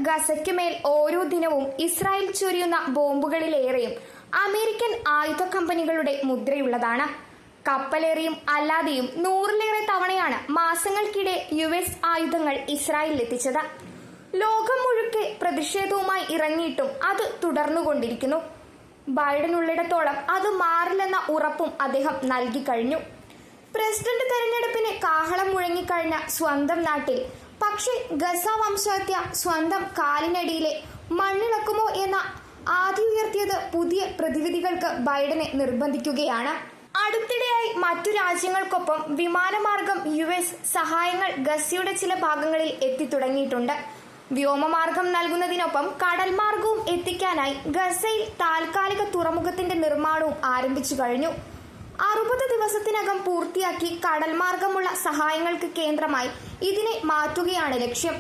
ഗസയ്ക്കുമേൽ ഓരോ ദിനവും ഇസ്രായേൽ ചൊരിയുന്ന ബോംബുകളിലേറെയും അമേരിക്കൻ ആയുധ കമ്പനികളുടെ മുദ്രയുള്ളതാണ്. കപ്പലേറിയും അല്ലാതെയും 100-ലേറെ തവണയാണ് മാസങ്ങൾക്കിടെ US ആയുധങ്ങൾ ഇസ്രായേലിലെത്തിച്ചത്. ലോകം മുഴുക്കെ പ്രതിഷേധവുമായി ഇറങ്ങിയിട്ടും അത് തുടർന്നുകൊണ്ടിരിക്കുന്നു. ബൈഡൻ ഉള്ളിടത്തോളം അത് മാറില്ലെന്ന ഉറപ്പും അദ്ദേഹം നൽകിക്കഴിഞ്ഞു. പ്രസിഡന്റ് തെരഞ്ഞെടുപ്പിന് കാഹളം മുഴങ്ങിക്കഴിഞ്ഞ സ്വന്തം നാട്ടിൽ പക്ഷേ ഗസ വംശഹത്യ സ്വന്തം കാലിനടിയിലെ മണ്ണിളക്കുമോ എന്ന ആദ്യം ഉയർത്തിയത് പുതിയ പ്രതിവിധികൾക്ക് ബൈഡനെ നിർബന്ധിക്കുകയാണ്. അടുത്തിടെയായി മറ്റു രാജ്യങ്ങൾക്കൊപ്പം വിമാനമാർഗം US സഹായങ്ങൾ ഗസയുടെ ചില ഭാഗങ്ങളിൽ എത്തിത്തുടങ്ങിയിട്ടുണ്ട്. വ്യോമമാർഗം നൽകുന്നതിനൊപ്പം കടൽ മാർഗവും എത്തിക്കാനായി ഗസയിൽ താൽക്കാലിക തുറമുഖത്തിന്റെ നിർമ്മാണവും ആരംഭിച്ചു കഴിഞ്ഞു. 60 ദിവസത്തിനകം പൂർത്തിയാക്കി കടൽ മാർഗമുള്ള സഹായങ്ങൾക്ക് കേന്ദ്രമായി ഇതിനെ മാറ്റുകയാണ് ലക്ഷ്യം.